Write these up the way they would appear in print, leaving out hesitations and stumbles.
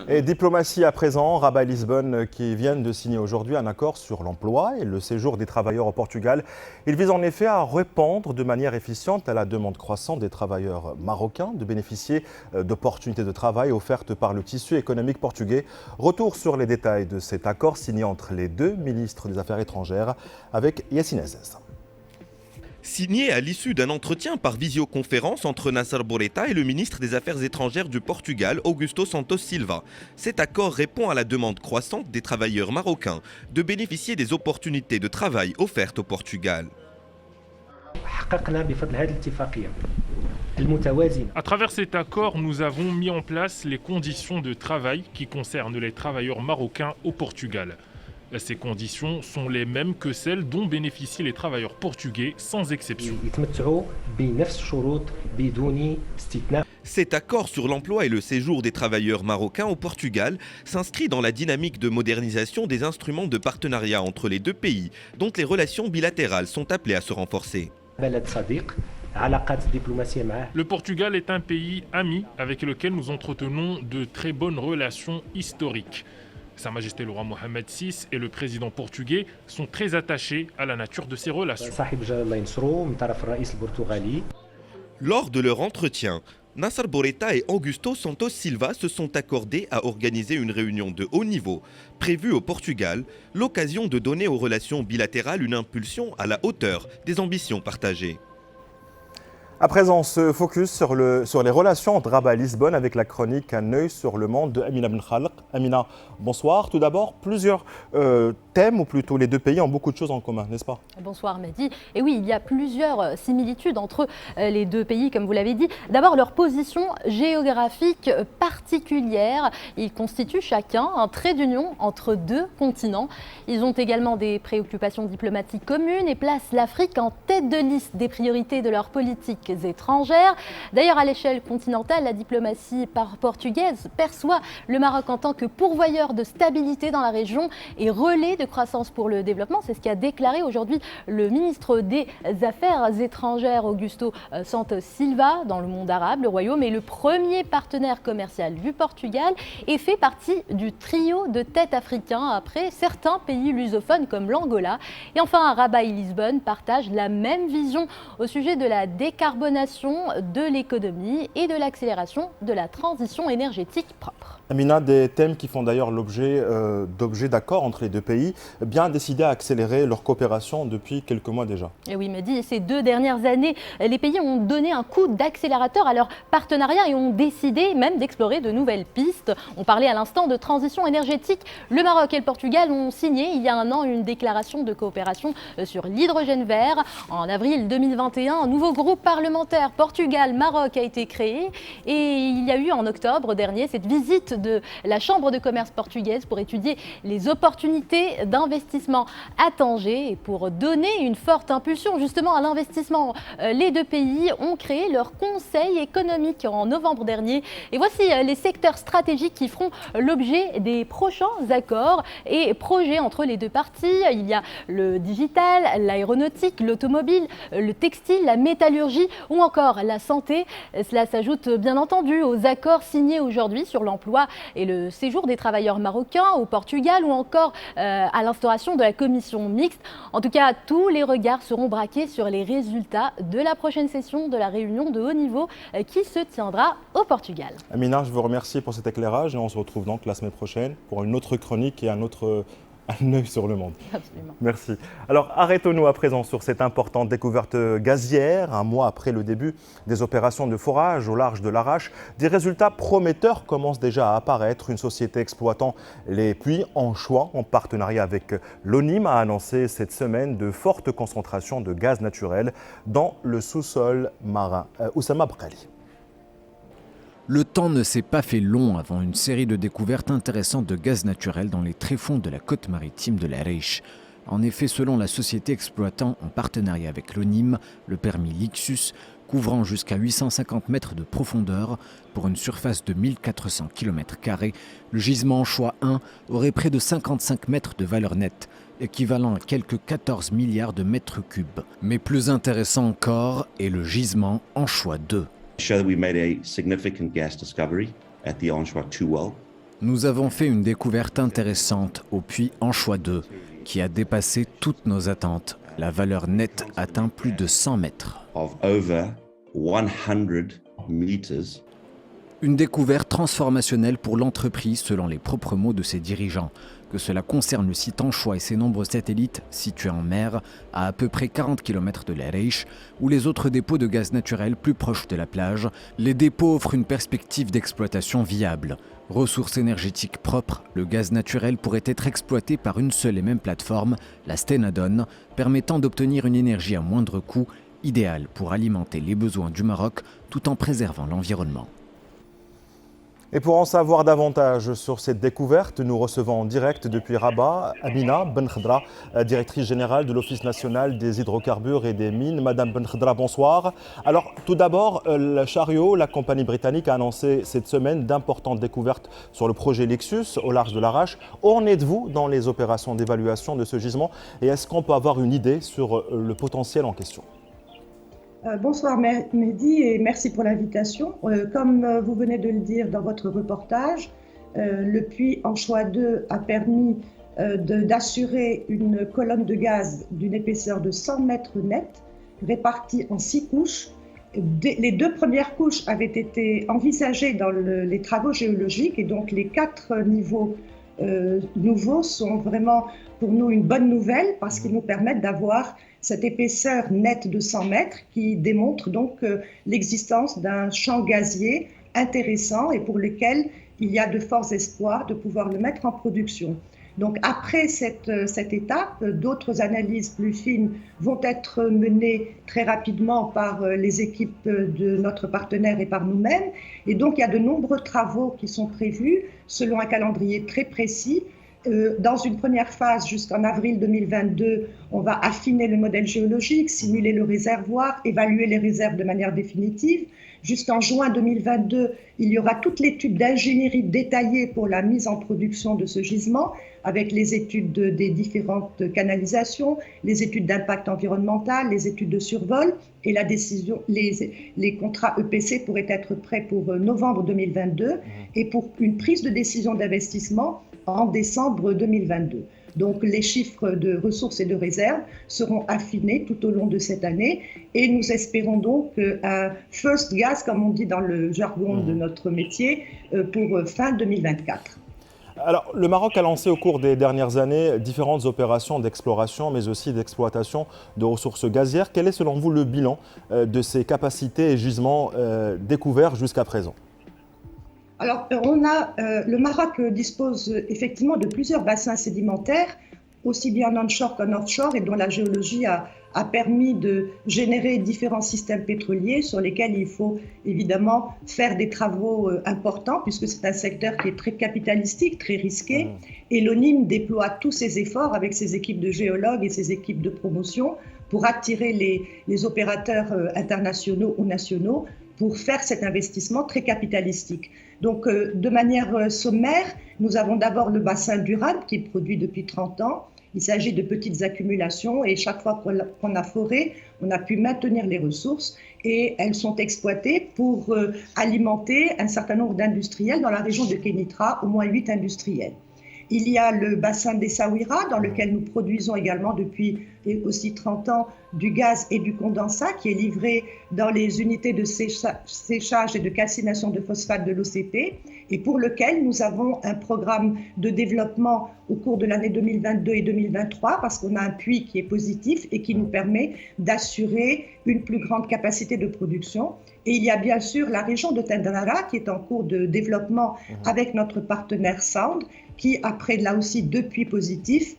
Et diplomatie à présent, Rabat et Lisbonne qui viennent de signer aujourd'hui un accord sur l'emploi et le séjour des travailleurs au Portugal. Il vise en effet à répondre de manière efficiente à la demande croissante des travailleurs marocains de bénéficier d'opportunités de travail offertes par le tissu économique portugais. Retour sur les détails de cet accord signé entre les deux ministres des Affaires étrangères avec Yassine Azzez. Signé à l'issue d'un entretien par visioconférence entre Nasser Bourita et le ministre des Affaires étrangères du Portugal, Augusto Santos Silva. Cet accord répond à la demande croissante des travailleurs marocains de bénéficier des opportunités de travail offertes au Portugal. À travers cet accord, nous avons mis en place les conditions de travail qui concernent les travailleurs marocains au Portugal. Ces conditions sont les mêmes que celles dont bénéficient les travailleurs portugais, sans exception. Cet accord sur l'emploi et le séjour des travailleurs marocains au Portugal s'inscrit dans la dynamique de modernisation des instruments de partenariat entre les deux pays, dont les relations bilatérales sont appelées à se renforcer. Le Portugal est un pays ami avec lequel nous entretenons de très bonnes relations historiques. Sa Majesté le roi Mohamed VI et le président portugais sont très attachés à la nature de ces relations. Lors de leur entretien, Nasser Bourita et Augusto Santos Silva se sont accordés à organiser une réunion de haut niveau prévue au Portugal, l'occasion de donner aux relations bilatérales une impulsion à la hauteur des ambitions partagées. À présent, on se focus sur les relations entre Rabat et Lisbonne avec la chronique Un œil sur le monde de Amina Ben Khalq. Amina, bonsoir. Tout d'abord, plusieurs thèmes, ou plutôt les deux pays ont beaucoup de choses en commun, n'est-ce pas? Bonsoir Mehdi. Et oui, il y a plusieurs similitudes entre les deux pays, comme vous l'avez dit. D'abord, leur position géographique particulière. Ils constituent chacun un trait d'union entre deux continents. Ils ont également des préoccupations diplomatiques communes et placent l'Afrique en tête de liste des priorités de leur politique étrangères. D'ailleurs, à l'échelle continentale, la diplomatie portugaise perçoit le Maroc en tant que pourvoyeur de stabilité dans la région et relais de croissance pour le développement. C'est ce qu'a déclaré aujourd'hui le ministre des Affaires étrangères, Augusto Santos Silva. Dans le monde arabe, le Royaume est le premier partenaire commercial du Portugal et fait partie du trio de tête africain après certains pays lusophones comme l'Angola. Et enfin, Rabat et Lisbonne partagent la même vision au sujet de la décarbonation de l'économie et de l'accélération de la transition énergétique propre. Amina, des thèmes qui font d'ailleurs l'objet d'accords entre les deux pays, bien décidés à accélérer leur coopération depuis quelques mois déjà. Et oui, Mehdi, ces 2 dernières années, les pays ont donné un coup d'accélérateur à leur partenariat et ont décidé même d'explorer de nouvelles pistes. On parlait à l'instant de transition énergétique. Le Maroc et le Portugal ont signé il y a un an une déclaration de coopération sur l'hydrogène vert. En avril 2021, un nouveau groupe parlementaire Portugal-Maroc a été créé et il y a eu en octobre dernier cette visite de la Chambre de commerce portugaise pour étudier les opportunités d'investissement à Tanger et pour donner une forte impulsion justement à l'investissement. Les deux pays ont créé leur conseil économique en novembre dernier et voici les secteurs stratégiques qui feront l'objet des prochains accords et projets entre les deux parties. Il y a le digital, l'aéronautique, l'automobile, le textile, la métallurgie ou encore la santé. Cela s'ajoute bien entendu aux accords signés aujourd'hui sur l'emploi et le séjour des travailleurs marocains au Portugal ou encore à l'instauration de la commission mixte. En tout cas, tous les regards seront braqués sur les résultats de la prochaine session de la réunion de haut niveau qui se tiendra au Portugal. Amina, je vous remercie pour cet éclairage et on se retrouve donc la semaine prochaine pour une autre chronique et un œil sur le monde. Absolument. Merci. Alors arrêtons-nous à présent sur cette importante découverte gazière. Un mois après le début des opérations de forage au large de l'Arrache, des résultats prometteurs commencent déjà à apparaître. Une société exploitant les puits anchois en partenariat avec l'ONIM a annoncé cette semaine de fortes concentrations de gaz naturel dans le sous-sol marin. Oussama Bkali. Le temps ne s'est pas fait long avant une série de découvertes intéressantes de gaz naturel dans les tréfonds de la côte maritime de l'Arrache. En effet, selon la société exploitant en partenariat avec l'ONIM, le permis Lixus, couvrant jusqu'à 850 mètres de profondeur pour une surface de 1400 km², le gisement Anchois 1 aurait près de 55 mètres de valeur nette, équivalent à quelques 14 milliards de mètres cubes. Mais plus intéressant encore est le gisement Anchois 2. Show that we made a significant gas discovery at the Anchois 2 well. Nous avons fait une découverte intéressante au puits Anchois 2, qui a dépassé toutes nos attentes. La valeur nette atteint plus de 100 mètres. Une découverte transformationnelle pour l'entreprise, selon les propres mots de ses dirigeants. Que cela concerne le site Anchois et ses nombreux satellites situés en mer, à peu près 40 km de l'Areish, ou les autres dépôts de gaz naturel plus proches de la plage, les dépôts offrent une perspective d'exploitation viable. Ressource énergétique propre, le gaz naturel pourrait être exploité par une seule et même plateforme, la Stenadon, permettant d'obtenir une énergie à moindre coût, idéale pour alimenter les besoins du Maroc tout en préservant l'environnement. Et pour en savoir davantage sur cette découverte, nous recevons en direct depuis Rabat Amina Benkhedra, directrice générale de l'Office national des hydrocarbures et des mines. Madame Benkhedra, bonsoir. Alors tout d'abord, le Chariot, la compagnie britannique, a annoncé cette semaine d'importantes découvertes sur le projet Lixus au large de l'Arrache. Où en êtes-vous dans les opérations d'évaluation de ce gisement et est-ce qu'on peut avoir une idée sur le potentiel en question ? Bonsoir Mehdi et merci pour l'invitation. Comme vous venez de le dire dans votre reportage, le puits Anchois 2 a permis d'assurer une colonne de gaz d'une épaisseur de 100 mètres net, répartie en 6 couches. Les 2 premières couches avaient été envisagées dans les travaux géologiques et donc les 4 niveaux nouveaux sont vraiment pour nous une bonne nouvelle parce qu'ils nous permettent d'avoir cette épaisseur nette de 100 mètres qui démontre donc l'existence d'un champ gazier intéressant et pour lequel il y a de forts espoirs de pouvoir le mettre en production. Donc après cette étape, d'autres analyses plus fines vont être menées très rapidement par les équipes de notre partenaire et par nous-mêmes. Et donc il y a de nombreux travaux qui sont prévus selon un calendrier très précis. Dans une première phase, jusqu'en avril 2022, on va affiner le modèle géologique, simuler le réservoir, évaluer les réserves de manière définitive. Jusqu'en juin 2022, il y aura toute l'étude d'ingénierie détaillée pour la mise en production de ce gisement, avec les études des différentes canalisations, les études d'impact environnemental, les études de survol et la décision. Les contrats EPC pourraient être prêts pour novembre 2022 et pour une prise de décision d'investissement en décembre 2022. Donc les chiffres de ressources et de réserves seront affinés tout au long de cette année et nous espérons donc un first gas, comme on dit dans le jargon de notre métier, pour fin 2024. Alors, le Maroc a lancé au cours des dernières années différentes opérations d'exploration, mais aussi d'exploitation de ressources gazières. Quel est selon vous le bilan de ces capacités et gisements découverts jusqu'à présent ? Alors, le Maroc dispose effectivement de plusieurs bassins sédimentaires, aussi bien en onshore qu'en offshore, et dont la géologie a permis de générer différents systèmes pétroliers sur lesquels il faut évidemment faire des travaux importants, puisque c'est un secteur qui est très capitalistique, très risqué. Et l'ONIM déploie tous ses efforts avec ses équipes de géologues et ses équipes de promotion pour attirer les opérateurs internationaux ou nationaux pour faire cet investissement très capitalistique. Donc, de manière sommaire, nous avons d'abord le bassin d'Uran qui est produit depuis 30 ans. Il s'agit de petites accumulations et chaque fois qu'on a foré, on a pu maintenir les ressources et elles sont exploitées pour alimenter un certain nombre d'industriels dans la région de Kénitra, au moins 8 industriels. Il y a le bassin d'Essaouira, dans lequel nous produisons également depuis aussi 30 ans du gaz et du condensat qui est livré dans les unités de séchage et de calcination de phosphate de l'OCP et pour lequel nous avons un programme de développement au cours de l'année 2022 et 2023 parce qu'on a un puits qui est positif et qui nous permet d'assurer une plus grande capacité de production. Et il y a bien sûr la région de Tendrara qui est en cours de développement avec notre partenaire Sound qui, après là aussi 2 puits positifs,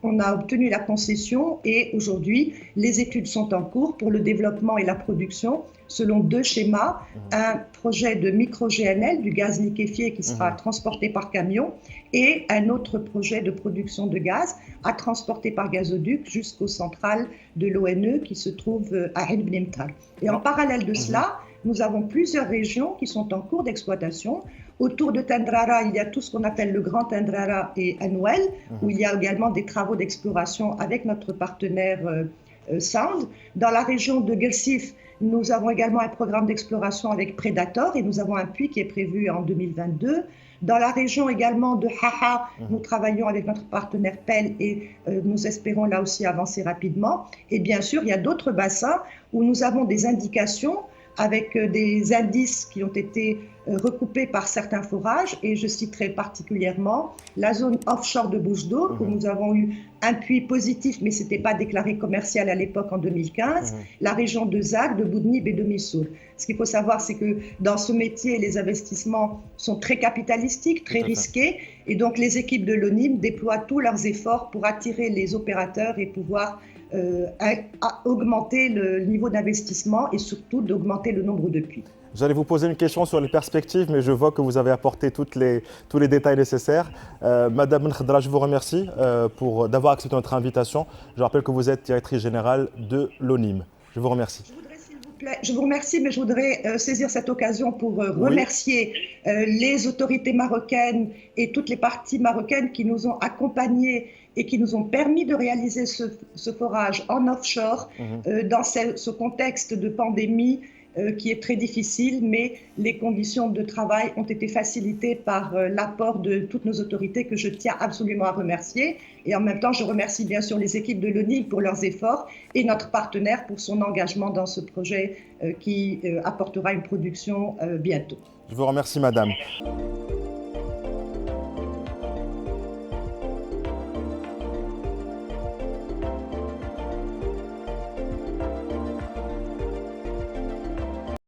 on a obtenu la concession et aujourd'hui, les études sont en cours pour le développement et la production selon 2 schémas. Un projet de micro-GNL, du gaz liquéfié qui sera transporté par camion et un autre projet de production de gaz à transporter par gazoduc jusqu'aux centrales de l'ONE qui se trouvent à El Bnemtal. Et en parallèle de cela, nous avons plusieurs régions qui sont en cours d'exploitation. Autour de Tendrara, il y a tout ce qu'on appelle le Grand Tendrara et Anouel, où il y a également des travaux d'exploration avec notre partenaire Sound. Dans la région de Gersif, nous avons également un programme d'exploration avec Predator et nous avons un puits qui est prévu en 2022. Dans la région également de Haha, nous travaillons avec notre partenaire PEL et nous espérons là aussi avancer rapidement. Et bien sûr, il y a d'autres bassins où nous avons des indications avec des indices qui ont été recoupés par certains forages, et je citerai particulièrement la zone offshore de Bouche d'Eau, où nous avons eu un puits positif, mais ce n'était pas déclaré commercial à l'époque en 2015, la région de Zag, de Boudnib et de Missoul. Ce qu'il faut savoir, c'est que dans ce métier, les investissements sont très capitalistiques, très risqués, et donc les équipes de l'ONIM déploient tous leurs efforts pour attirer les opérateurs et pouvoir augmenter le niveau d'investissement et surtout d'augmenter le nombre de puits. J'allais vous poser une question sur les perspectives, mais je vois que vous avez apporté tous les détails nécessaires. Madame Khadra, je vous remercie d'avoir accepté notre invitation. Je rappelle que vous êtes directrice générale de l'ONIM. Je vous remercie. Je vous remercie, mais je voudrais saisir cette occasion pour remercier les autorités marocaines et toutes les parties marocaines qui nous ont accompagnés et qui nous ont permis de réaliser ce forage en offshore dans ce contexte de pandémie qui est très difficile, mais les conditions de travail ont été facilitées par l'apport de toutes nos autorités que je tiens absolument à remercier. Et en même temps, je remercie bien sûr les équipes de l'ONIM pour leurs efforts et notre partenaire pour son engagement dans ce projet qui apportera une production bientôt. Je vous remercie, madame.